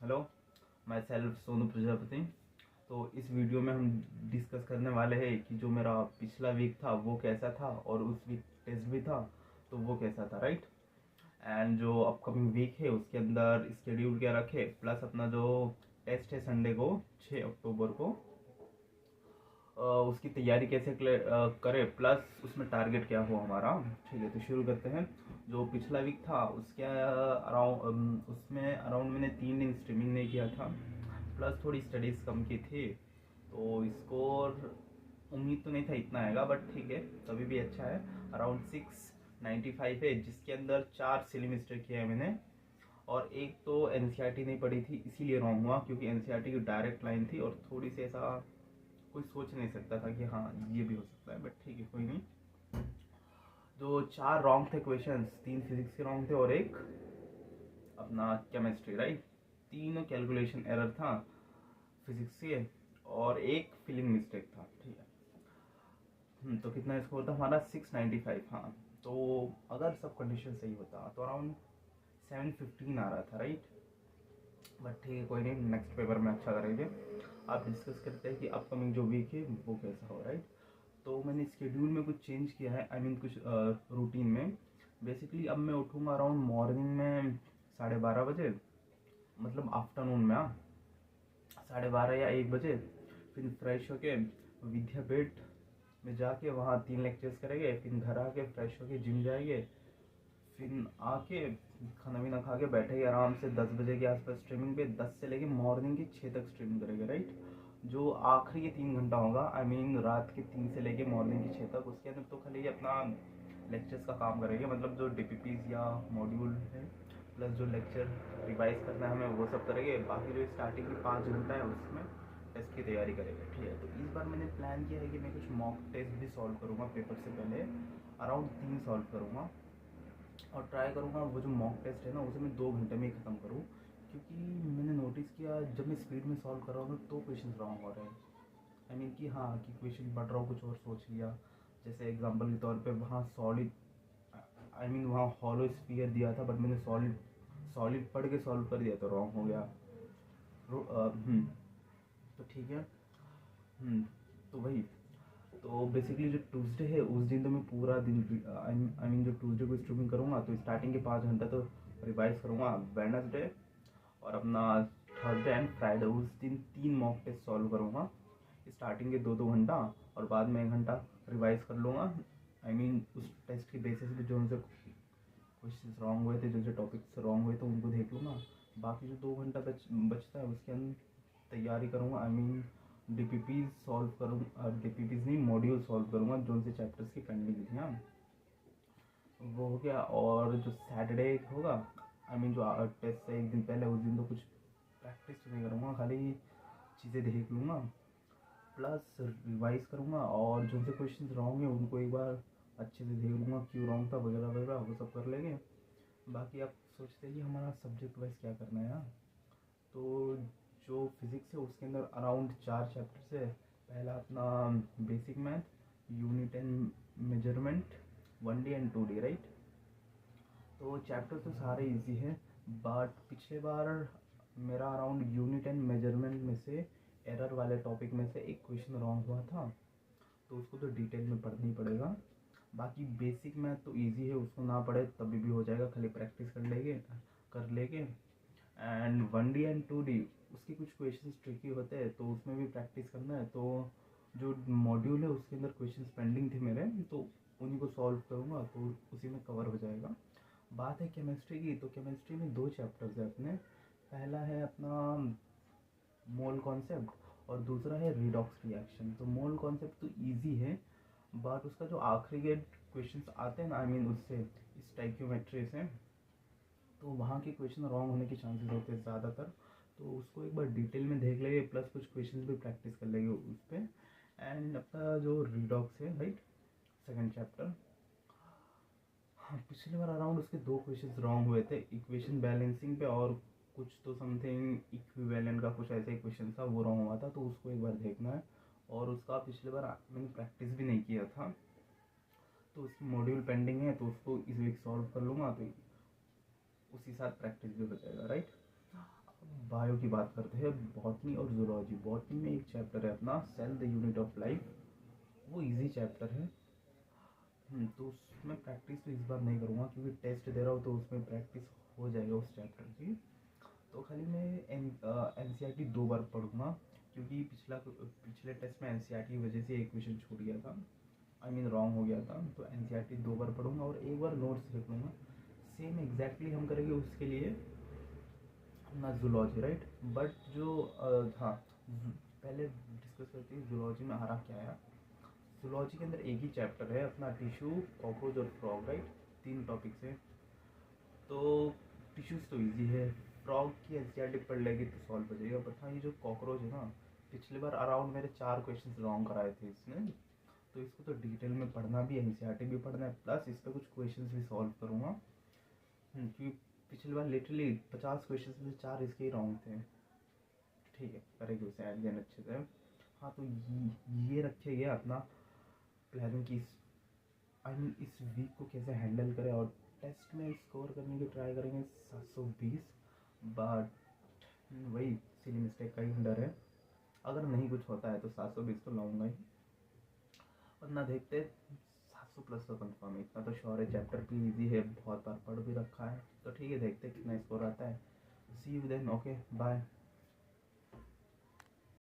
Hello, मैं self Sonu Prajapati. तो इस वीडियो में हम डिस्कस करने वाले हैं कि जो मेरा पिछला वीक था वो कैसा था और उस वीक टेस्ट भी था तो वो कैसा था, राइट। एंड जो अपकमिंग वीक है उसके अंदर स्केड्यूल क्या रखे, प्लस अपना जो टेस्ट है संडे को 6 अक्टूबर को उसकी तैयारी कैसे करें, प्लस उसमें टारगेट क्या हो हमारा। ठीक है, तो शुरू करते हैं। जो पिछला वीक था उसके अराउंड उसमें अराउंड मैंने 3 दिन स्ट्रीमिंग नहीं किया था, प्लस थोड़ी स्टडीज़ कम की थी। तो स्कोर उम्मीद तो नहीं था इतना आएगा, बट ठीक है, तभी भी अच्छा है। अराउंड 695 है, जिसके अंदर 4 सिली मिस्टेक किया है मैंने, और एक तो एनसीईआरटी नहीं पढ़ी थी इसीलिए रॉन्ग हुआ, क्योंकि एनसीईआरटी की डायरेक्ट लाइन थी और थोड़ी सी ऐसा कोई सोच नहीं सकता था कि हाँ ये भी हो सकता है, बट ठीक है, कोई नहीं। जो 4 रॉन्ग थे क्वेश्चंस, 3 फिजिक्स के रॉन्ग थे और एक अपना केमिस्ट्री, राइट। तीनों कैलकुलेशन एरर था फिजिक्स के, और एक फिलिंग मिस्टेक था। ठीक है, तो कितना स्कोर था हमारा? 695। हाँ, तो अगर सब कंडीशन सही होता तो अराउंड 715 आ रहा था, राइट। बट ठीक है, कोई नहीं, नेक्स्ट पेपर में अच्छा करेंगे। आप डिस्कस करते हैं कि अपकमिंग जो वीक है वो कैसा हो, राइट। तो मैंने स्केड्यूल में कुछ चेंज किया है, आई मीन कुछ रूटीन में। बेसिकली अब मैं उठूँगा अराउंड मॉर्निंग में 12:30 बजे, मतलब आफ्टरनून में, 12:30 या 1 बजे। फिर फ्रेश होके विद्यापीठ में जाके वहाँ 3 लेक्चर्स करेंगे, फिर घर आके फ्रेश होके जिम जाएंगे, फिर आके खाना पीना खा के बैठेंगे आराम से 10 बजे के आसपास स्ट्रीमिंग पे। 10 से लेके मॉर्निंग के 6 तक स्ट्रीमिंग करेंगे, राइट। जो आखिरी के 3 घंटा होगा, आई मीन रात के 3 से लेके मॉर्निंग के 6 तक, उसके अंदर तो खाली अपना लेक्चर्स का काम करेंगे, मतलब जो डीपीपीज या मॉड्यूल है, प्लस जो लेक्चर रिवाइज करना है हमें वो सब करेंगे। बाकी जो स्टार्टिंग की 5 घंटा है उसमें टेस्ट की तैयारी करेंगे। ठीक है, तो इस बार मैंने प्लान किया है कि मैं कुछ मॉक टेस्ट भी सॉल्व करूँगा पेपर से पहले, अराउंड 3 सॉल्व करूँगा, और ट्राई करूँगा वो जो मॉक टेस्ट है ना उसे मैं 2 घंटे में ही ख़त्म करूँ। क्योंकि मैंने नोटिस किया जब मैं स्पीड में सॉल्व कर रहा हूँ ना तो क्वेश्चन रॉन्ग हो रहे हैं। आई मीन कि हाँ, कि क्वेश्चन पढ़ रहा हूँ कुछ और सोच लिया। जैसे एग्जांपल के तौर पे वहाँ सॉलिड, आई मीन वहाँ हॉलो स्फीयर दिया था, बट मैंने सॉलिड सॉलिड पढ़ के सॉल्व कर दिया तो रॉन्ग हो गया। तो ठीक है। तो वही, तो बेसिकली जो ट्यूसडे है उस दिन तो मैं पूरा दिन, आई मीन जो ट्यूसडे को स्ट्रीमिंग करूँगा तो स्टार्टिंग के 5 घंटा तो रिवाइज करूँगा। वेडनेसडे और अपना थर्सडे एंड फ्राइडे उस दिन 3 मॉक टेस्ट सॉल्व करूँगा, स्टार्टिंग के 2-2 घंटा, और बाद में 1 घंटा रिवाइज कर लूँगा। आई मीन उस टेस्ट के बेसिस पे जो उनसे क्वेश्चन रॉन्ग हुए थे, जो जो टॉपिक्स रॉन्ग हुए थे उनको देख लूँगा। बाकी जो 2 घंटा बचता है उसके अंदर तैयारी करूँगा। आई मीन डीपीपी सॉल्व करूँगा, डीपीपीज नहीं, मॉड्यूल सॉल्व करूँगा जो उनसे चैप्टर्स की पेंडिंग थी। हाँ, वो हो गया। और जो सैटरडे होगा, आई मीन जो टेस्ट से 1 दिन पहले, उस दिन तो कुछ प्रैक्टिस तो नहीं करूँगा, खाली चीज़ें देख लूँगा, प्लस रिवाइज करूँगा, और जो से क्वेश्चन रॉन्ग है उनको एक बार अच्छे से देख लूँगा क्यों रॉन्ग था वगैरह वगैरह, वो सब कर लेंगे। बाकी आप सोचते हैं कि हमारा सब्जेक्ट वाइज क्या करना है। हाँ, तो जो फिज़िक्स है उसके अंदर अराउंड 4 चैप्टर्स है। पहला अपना basic math, unit and measurement, 1D and 2D, right. तो चैप्टर तो सारे इजी हैं, बट पिछले बार मेरा अराउंड यूनिट एंड मेजरमेंट में से एरर वाले टॉपिक में से एक क्वेश्चन रॉन्ग हुआ था, तो उसको तो डिटेल में पढ़ना ही पड़ेगा। बाकी बेसिक मैथ तो इजी है, उसको ना पढ़े तभी भी हो जाएगा, खाली प्रैक्टिस कर लेंगे। एंड 1D एंड 2D उसके कुछ क्वेश्चंस ट्रिकी होते हैं, तो उसमें भी प्रैक्टिस करना है। तो जो मॉड्यूल है उसके अंदर क्वेश्चंस पेंडिंग थे मेरे, तो उन्हीं को सॉल्व करूँगा तो उसी में कवर हो जाएगा। बात है केमिस्ट्री की, तो केमिस्ट्री में 2 चैप्टर्स है अपने। पहला है अपना मोल कॉन्सेप्ट और दूसरा है रिडॉक्स रिएक्शन। तो मोल कॉन्सेप्ट तो इजी है, बट उसका जो आखिरी के क्वेश्चंस आते हैं ना, आई मीन उससे स्टाइक्योमेट्री से, तो वहाँ के क्वेश्चन रॉन्ग होने के चांसेस होते हैं ज़्यादातर। तो उसको एक बार डिटेल में देख लेंगे, प्लस कुछ क्वेश्चंस भी प्रैक्टिस कर लेंगे उस पर। एंड अपना जो रिडॉक्स है, राइट, सेकंड चैप्टर, हाँ, पिछली बार अराउंड उसके 2 क्वेश्चंस रॉन्ग हुए थे, इक्वेशन बैलेंसिंग पे, और कुछ तो समथिंग इक्विवेलेंट का कुछ ऐसा ही क्वेश्चन था, वो रॉन्ग हुआ था, तो उसको एक बार देखना है। और उसका पिछले बार मैंने प्रैक्टिस भी नहीं किया था, तो उसकी मॉड्यूल पेंडिंग है, तो उसको इस वीक सॉल्व कर लूँगा, तो उसी साथ प्रैक्टिस भी हो जाएगा, राइट। बायो की बात करते हैं, बॉटनी और जूलॉजी। बॉटनी में एक चैप्टर है अपना cell the unit of life, वो इजी चैप्टर है। तो उसमें प्रैक्टिस तो इस बार नहीं करूँगा क्योंकि टेस्ट दे रहा हूँ, तो उसमें प्रैक्टिस हो जाएगा उस चैप्टर की। तो खाली मैं NCERT 2 बार पढ़ूँगा क्योंकि पिछले टेस्ट में NCERT की वजह से एक क्वेश्चन छूट गया था, रॉन्ग हो गया था। तो NCERT 2 बार पढ़ूँगा और एक बार नोट्स लिख लूँगा। सेम एग्जैक्टली हम करेंगे उसके लिए अपना जूलॉजी, राइट। बट जो हाँ, पहले डिस्कस करते हैं जूलॉजी में हरा क्या है। जूलॉजी के अंदर एक ही चैप्टर है अपना टिश्यू, कॉकरोच और फ्रॉग, राइट। 3 टॉपिक्स हैं। तो टिश्यूज़ तो इजी है, फ्रॉग की NCERT पढ़ लेगी तो सॉल्व हो जाएगा। बट हाँ, ये जो कॉकरोच है ना, पिछली बार अराउंड मेरे 4 क्वेश्चन रॉन्ग कराए थे इसने, तो इसको तो डिटेल में पढ़ना भी, NCERT भी पढ़ना है, प्लस इस पर कुछ क्वेश्चन भी सॉल्व करूँगा। क्योंकि पिछली बार लिटरली 50 क्वेश्चन में से 4 इसके ही रॉन्ग थे। ठीक है, करेंगे उसे एट अच्छे से। हाँ, तो ये रखे गया अपना प्लानिंग की इस वीक को कैसे हैंडल करें, और टेस्ट में स्कोर करने की ट्राई करेंगे 720। बट वही सिली मिस्टेक का ही डर है, अगर नहीं कुछ होता है तो 720 तो लाऊंगा ही, वरना देखते 700+ तो कंफर्म है, इतना तो श्योर है। चैप्टर भी इजी है, बहुत बार पढ़ भी रखा है, तो ठीक है, देखते कितना स्कोर आता है। सी यू देन, ओके बाय।